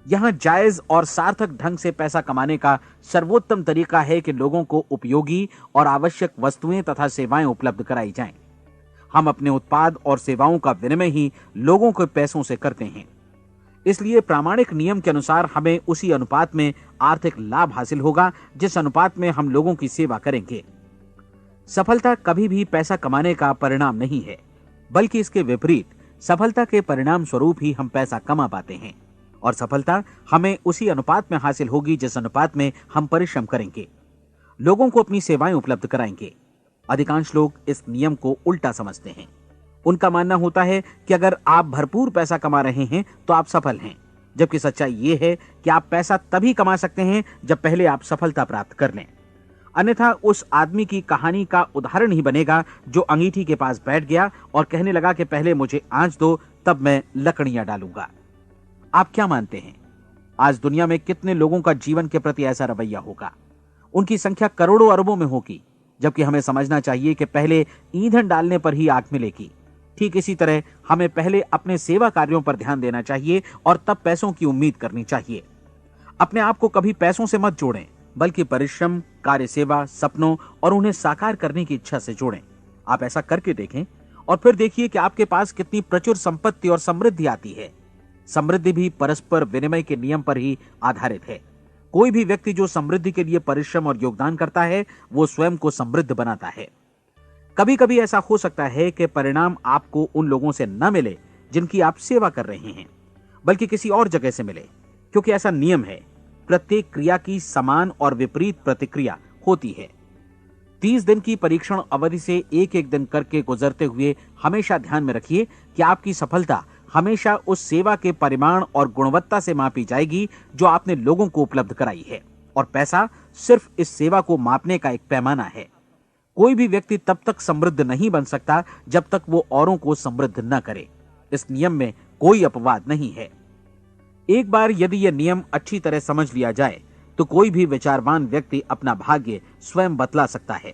यहां जायज और सार्थक ढंग से पैसा कमाने का सर्वोत्तम तरीका है कि लोगों को उपयोगी और आवश्यक वस्तुएं तथा सेवाएं उपलब्ध कराई जाएं। हम अपने उत्पाद और सेवाओं का विनिमय ही लोगों के पैसों से करते हैं। इसलिए प्रामाणिक नियम के अनुसार हमें उसी अनुपात में आर्थिक लाभ हासिल होगा जिस अनुपात में हम लोगों की सेवा करेंगे। सफलता कभी भी पैसा कमाने का परिणाम नहीं है, बल्कि इसके विपरीत सफलता के परिणाम स्वरूप ही हम पैसा कमा पाते हैं, और सफलता हमें उसी अनुपात में हासिल होगी जिस अनुपात में हम परिश्रम करेंगे, लोगों को अपनी सेवाएं उपलब्ध कराएंगे। अधिकांश लोग इस नियम को उल्टा समझते हैं। उनका मानना होता है कि अगर आप भरपूर पैसा कमा रहे हैं तो आप सफल हैं, जबकि सच्चाई ये है कि आप पैसा तभी कमा सकते हैं जब पहले आप सफलता प्राप्त कर लें। अन्यथा उस आदमी की कहानी का उदाहरण ही बनेगा जो अंगीठी के पास बैठ गया और कहने लगा कि पहले मुझे आंच दो, तब मैं लकड़ियां डालूंगा। आप क्या मानते हैं, आज दुनिया में कितने लोगों का जीवन के प्रति ऐसा रवैया होगा? उनकी संख्या करोड़ों अरबों में होगी, जबकि हमें समझना चाहिए कि पहले ईंधन डालने पर ही आग मिलेगी। ठीक इसी तरह हमें पहले अपने सेवा कार्यों पर ध्यान देना चाहिए और तब पैसों की उम्मीद करनी चाहिए। अपने आप को कभी पैसों से मत जोड़ें, बल्कि परिश्रम, कार्य सेवा, सपनों और उन्हें साकार करने की इच्छा से जोड़ें। आप ऐसा करके देखें और फिर देखिए कि आपके पास कितनी प्रचुर संपत्ति और समृद्धि आती है। समृद्धि भी परस्पर विनिमय के नियम पर ही आधारित है। कोई भी व्यक्ति जो समृद्धि के लिए परिश्रम और योगदान करता है, वो स्वयं को समृद्ध बनाता है। कभी कभी ऐसा हो सकता है कि परिणाम आपको उन लोगों से न मिले जिनकी आप सेवा कर रहे हैं, बल्कि किसी और जगह से मिले, क्योंकि ऐसा नियम है, प्रत्येक क्रिया की समान और विपरीत प्रतिक्रिया होती है। 30 दिन की परीक्षण अवधि से एक एक दिन करके गुजरते हुए हमेशा ध्यान में रखिए कि आपकी सफलता हमेशा उस सेवा के परिमाण और गुणवत्ता से मापी जाएगी जो आपने लोगों को उपलब्ध कराई है, और पैसा सिर्फ इस सेवा को मापने का एक पैमाना है। कोई भी व्यक्ति तब तक समृद्ध नहीं बन सकता जब तक वो औरों को समृद्ध न करे। इस नियम में कोई अपवाद नहीं है। एक बार यदि यह नियम अच्छी तरह समझ लिया जाए तो कोई भी विचारवान व्यक्ति अपना भाग्य स्वयं बतला सकता है।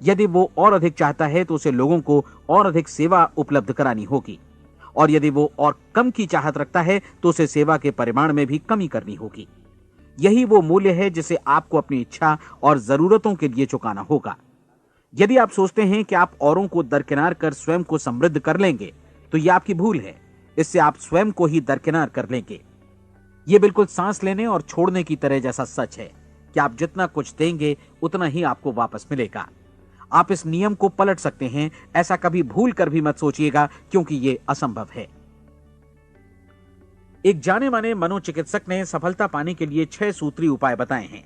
यदि वो और अधिक चाहता है तो उसे लोगों को और अधिक सेवा उपलब्ध करानी होगी, और यदि वो और कम की चाहत रखता है तो उसे सेवा के परिमाण में भी कमी करनी होगी। यही वो मूल्य है जिसे आपको अपनी इच्छा और जरूरतों के लिए चुकाना होगा। यदि आप सोचते हैं कि आप औरों को दरकिनार कर स्वयं को समृद्ध कर लेंगे तो यह आपकी भूल है। इससे आप स्वयं को ही दरकिनार कर लेंगे। यह बिल्कुल सांस लेने और छोड़ने की तरह जैसा सच है कि आप जितना कुछ देंगे उतना ही आपको वापस मिलेगा। आप इस नियम को पलट सकते हैं, ऐसा कभी भूल कर भी मत सोचिएगा, क्योंकि यह असंभव है। एक जाने माने मनोचिकित्सक ने सफलता पाने के लिए 6 सूत्री उपाय बताए हैं।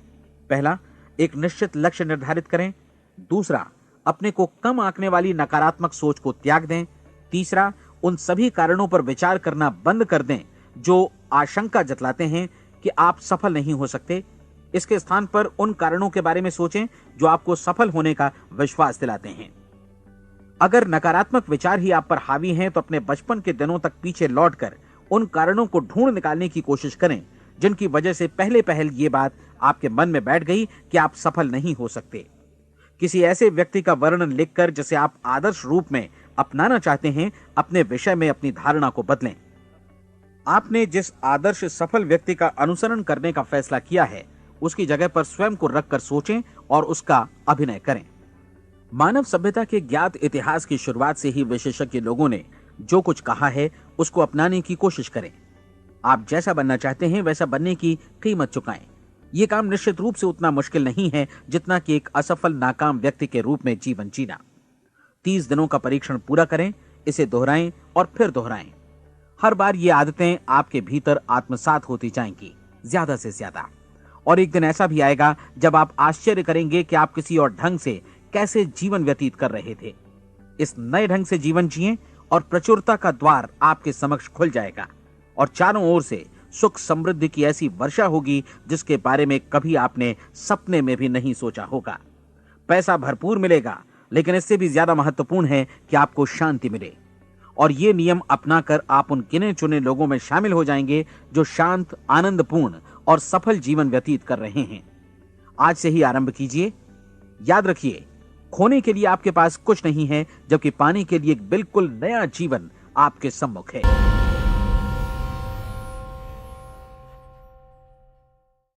पहला, एक निश्चित लक्ष्य निर्धारित करें। दूसरा, अपने को कम आंकने वाली नकारात्मक सोच को त्याग दें। तीसरा, उन सभी कारणों पर विचार करना बंद कर दें जो आशंका जतलाते हैं कि आप सफल नहीं हो सकते। इसके स्थान पर उन कारणों के बारे में सोचें जो आपको सफल होने का विश्वास दिलाते हैं। अगर नकारात्मक विचार ही आप पर हावी हैं तो अपने बचपन के दिनों तक पीछे लौटकर उन कारणों को ढूंढ निकालने की कोशिश करें जिनकी वजह से पहले पहल ये बात आपके मन में बैठ गई कि आप सफल नहीं हो सकते। किसी ऐसे व्यक्ति का वर्णन लिखकर जिसे आप आदर्श रूप में अपनाना चाहते हैं, अपने विषय में अपनी धारणा को बदलें। आपने जिस आदर्श सफल व्यक्ति का अनुसरण करने का फैसला किया है उसकी जगह पर स्वयं को रखकर सोचें और उसका अभिनय करें। मानव सभ्यता के ज्ञात इतिहास की शुरुआत से ही विशेषज्ञ लोगों ने जो कुछ कहा है उसको अपनाने की कोशिश करें। आप जैसा बनना चाहते हैं वैसा बनने की कीमत चुकाएं। यह काम निश्चित रूप से उतना मुश्किल नहीं है जितना कि एक असफल नाकाम व्यक्ति के रूप में जीवन जीना। 30 दिनों का परीक्षण पूरा करें, इसे दोहराएं और फिर दोहराएं। हर बार ये आदतें आपके भीतर आत्मसात होती जाएंगी, ज्यादा से ज्यादा। और एक दिन ऐसा भी आएगा जब आप आश्चर्य करेंगे कि आप किसी और ढंग से कैसे जीवन व्यतीत कर रहे थे। इस नए ढंग से जीवन जिएं और प्रचुरता का द्वार आपके समक्ष खुल जाएगा और चारों ओर से सुख समृद्धि की ऐसी वर्षा होगी जिसके बारे में कभी आपने सपने में भी नहीं सोचा होगा। पैसा भरपूर मिलेगा, लेकिन इससे भी ज्यादा महत्वपूर्ण है कि आपको शांति मिले। और ये नियम अपनाकर आप उन गिने चुने लोगों में शामिल हो जाएंगे जो शांत, आनंदपूर्ण और सफल जीवन व्यतीत कर रहे हैं। आज से ही आरंभ कीजिए। याद रखिए, खोने के लिए आपके पास कुछ नहीं है, जबकि पाने के लिए एक बिल्कुल नया जीवन आपके सम्मुख है।